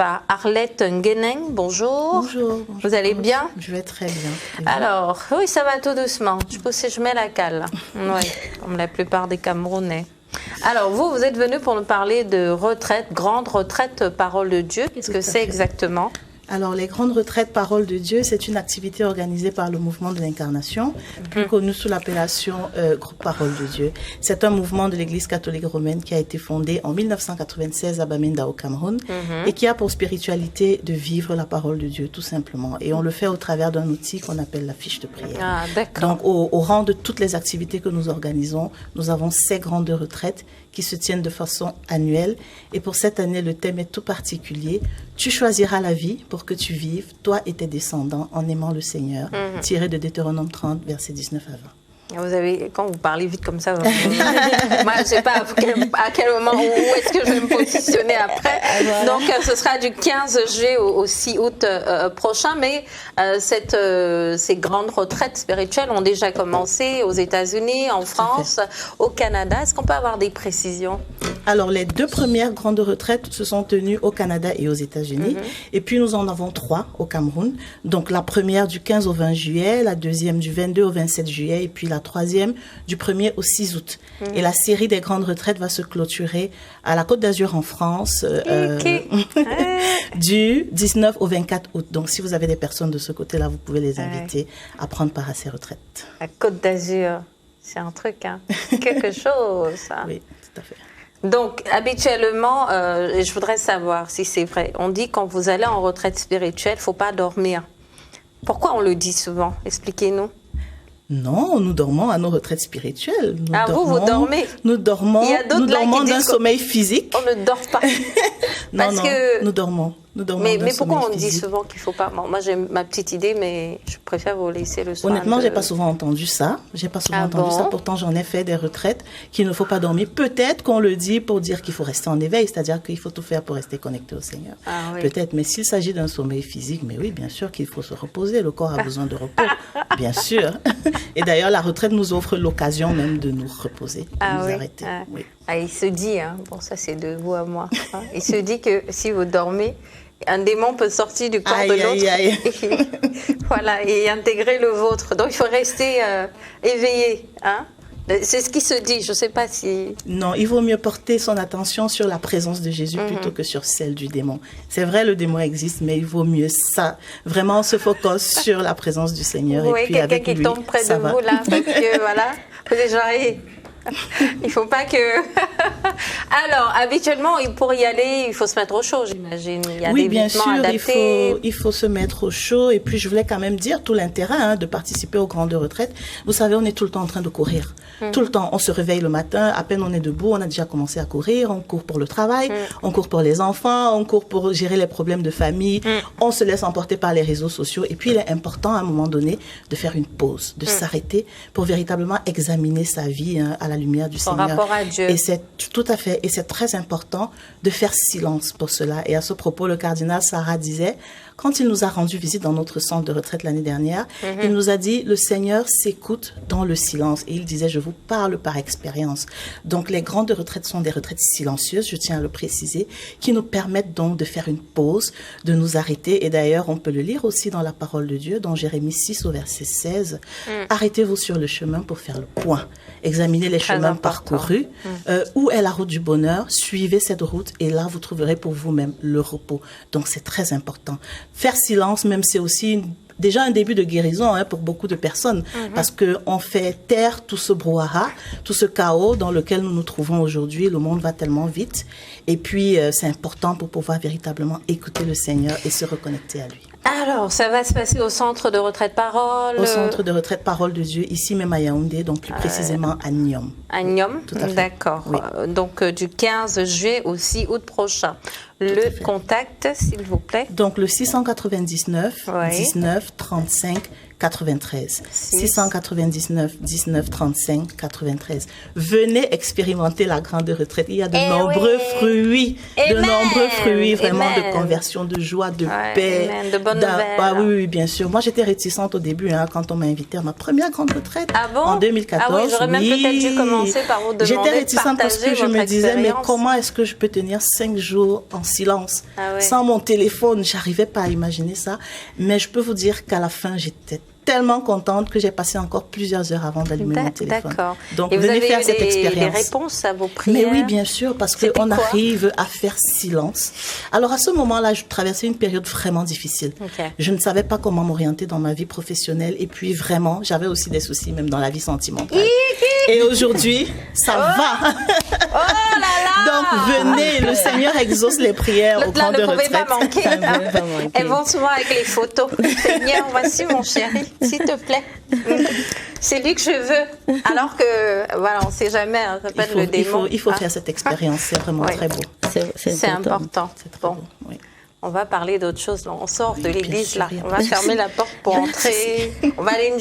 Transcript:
par Arlette Ngueneng. Bonjour. Bonjour. Vous allez bien? Je vais très bien. Alors, oui, ça va tout doucement. Je mets la cale. Oui, comme la plupart des Camerounais. Alors, vous êtes venu pour nous parler de retraite, grande retraite Parole de Dieu. Qu'est-ce que c'est exactement? Alors, les grandes retraites Parole de Dieu, c'est une activité organisée par le mouvement de l'Incarnation, plus connu sous l'appellation Groupe Parole de Dieu. C'est un mouvement de l'Église catholique romaine qui a été fondé en 1996 à Bamenda au Cameroun et qui a pour spiritualité de vivre la parole de Dieu, tout simplement. Et on le fait au travers d'un outil qu'on appelle la fiche de prière. Ah, d'accord. Donc, au rang de toutes les activités que nous organisons, nous avons ces grandes retraites qui se tiennent de façon annuelle. Et pour cette année, le thème est tout particulier. Tu choisiras la vie pour que tu vives, toi et tes descendants, en aimant le Seigneur, tiré de Deutéronome 30, versets 19 à 20. Vous avez, quand vous parlez vite comme ça, moi je ne sais pas à quel moment, où est-ce que je vais me positionner après. Voilà. Donc ce sera du 15 juillet au 6 août prochain, mais ces grandes retraites spirituelles ont déjà commencé aux États-Unis, en France, au Canada. Est-ce qu'on peut avoir des précisions? Alors les deux premières grandes retraites se sont tenues au Canada et aux États-Unis, et puis nous en avons 3 au Cameroun. Donc la première du 15 au 20 juillet, la deuxième du 22 au 27 juillet, et puis la troisième du 1er au 6 août. Et la série des grandes retraites va se clôturer à la Côte d'Azur en France du 19 au 24 août. Donc si vous avez des personnes de ce côté-là, vous pouvez les inviter à prendre part à ces retraites. La Côte d'Azur, c'est un truc, hein. Quelque chose, ça. Oui, tout à fait. Donc, habituellement, je voudrais savoir si c'est vrai. On dit quand vous allez en retraite spirituelle, il ne faut pas dormir. Pourquoi on le dit souvent? Expliquez-nous. Non, nous dormons à nos retraites spirituelles. Vous dormez? Nous dormons d'un sommeil physique. On ne dort pas. Nous dormons. Mais pourquoi on dit souvent qu'il ne faut pas? Bon, moi, j'ai ma petite idée, mais je préfère vous laisser le soin. Honnêtement, je n'ai pas souvent entendu ça. Pourtant, j'en ai fait des retraites qu'il ne faut pas dormir. Peut-être qu'on le dit pour dire qu'il faut rester en éveil, c'est-à-dire qu'il faut tout faire pour rester connecté au Seigneur. Ah, oui. Peut-être, mais s'il s'agit d'un sommeil physique, mais oui, bien sûr qu'il faut se reposer. Le corps a besoin de repos, bien sûr. Et d'ailleurs, la retraite nous offre l'occasion même de nous reposer, de nous arrêter. Oui. Il se dit, bon, ça c'est de vous à moi, il se dit que si vous dormez, un démon peut sortir du corps de l'autre voilà, et intégrer le vôtre. Donc il faut rester éveillé. Hein? C'est ce qui se dit, je ne sais pas si... Non, il vaut mieux porter son attention sur la présence de Jésus plutôt que sur celle du démon. C'est vrai, le démon existe, mais il vaut mieux ça. Vraiment, on se focus sur la présence du Seigneur. Oui, et puis quelqu'un avec qui lui, tombe près de vous, là, parce que voilà, vous êtes genre... Il ne faut pas que... Alors, habituellement, pour y aller, il faut se mettre au chaud, j'imagine. Il y a des bien vêtements sûr, adaptés. il faut se mettre au chaud. Et puis, je voulais quand même dire tout l'intérêt de participer aux grandes retraites. Vous savez, on est tout le temps en train de courir. Tout le temps, on se réveille le matin, à peine on est debout, on a déjà commencé à courir. On court pour le travail, on court pour les enfants, on court pour gérer les problèmes de famille. On se laisse emporter par les réseaux sociaux. Et puis, il est important, à un moment donné, de faire une pause, de s'arrêter pour véritablement examiner sa vie à la lumière du Seigneur. Son rapport à Dieu. Et c'est tout à fait, et c'est très important de faire silence pour cela. Et à ce propos, le cardinal Sarah disait, quand il nous a rendu visite dans notre centre de retraite l'année dernière, il nous a dit, le Seigneur s'écoute dans le silence. Et il disait, je vous parle par expérience. Donc les grandes retraites sont des retraites silencieuses, je tiens à le préciser, qui nous permettent donc de faire une pause, de nous arrêter. Et d'ailleurs, on peut le lire aussi dans la parole de Dieu, dans Jérémie 6 au verset 16. Arrêtez-vous sur le chemin pour faire le point. Examinez les chemins parcourus. Où est la route du bonheur? Suivez cette route et là, vous trouverez pour vous-même le repos. Donc, c'est très important. Faire silence, même, c'est aussi déjà un début de guérison pour beaucoup de personnes parce qu'on fait taire tout ce brouhaha, tout ce chaos dans lequel nous nous trouvons aujourd'hui. Le monde va tellement vite. Et puis, c'est important pour pouvoir véritablement écouter le Seigneur et se reconnecter à lui. Alors, ça va se passer au centre de retraite Parole. Au centre de retraite Parole de Dieu, ici même à Yaoundé, donc plus précisément à Niom. À Niom, tout à fait. D'accord. Oui. Donc, du 15 juillet au 6 août prochain. Le contact, s'il vous plaît. Donc, le 699 19 35 93. 699 19 35 93. Venez expérimenter la grande retraite. Il y a de nombreux fruits, vraiment de conversion, de joie, de paix, de bonnes nouvelles. Ah oui, bien sûr. Moi, j'étais réticente au début quand on m'a invité à ma première grande retraite en 2014. Ah oui, j'aurais même peut-être dû commencer par vous demander J'étais réticente parce que je me disais, mais expérience. comment est-ce que je peux tenir 5 jours en silence sans mon téléphone? J'arrivais pas à imaginer ça. Mais je peux vous dire qu'à la fin, j'étais tellement contente que j'ai passé encore plusieurs heures avant d'allumer mon téléphone. D'accord. Donc, et vous venez avez faire eu cette expérience. des réponses à vos prières? Mais oui, bien sûr, parce qu'on arrive à faire silence. Alors, à ce moment-là, je traversais une période vraiment difficile. Je ne savais pas comment m'orienter dans ma vie professionnelle. Et puis, vraiment, j'avais aussi des soucis, même dans la vie sentimentale. Et aujourd'hui, ça va. Oh là là! Donc, venez, le Seigneur exauce les prières au camp de retraite. Pas manquer. Elles vont souvent avec les photos. Seigneur, voici mon chéri, s'il te plaît. C'est lui que je veux. Alors que, voilà, on ne sait jamais, hein, ça peut être le démon. Il faut faire cette expérience, c'est vraiment très beau. C'est important. C'est très beau, oui. On va parler d'autre chose. On sort de l'église, là. On va fermer la porte pour entrer. On va aller une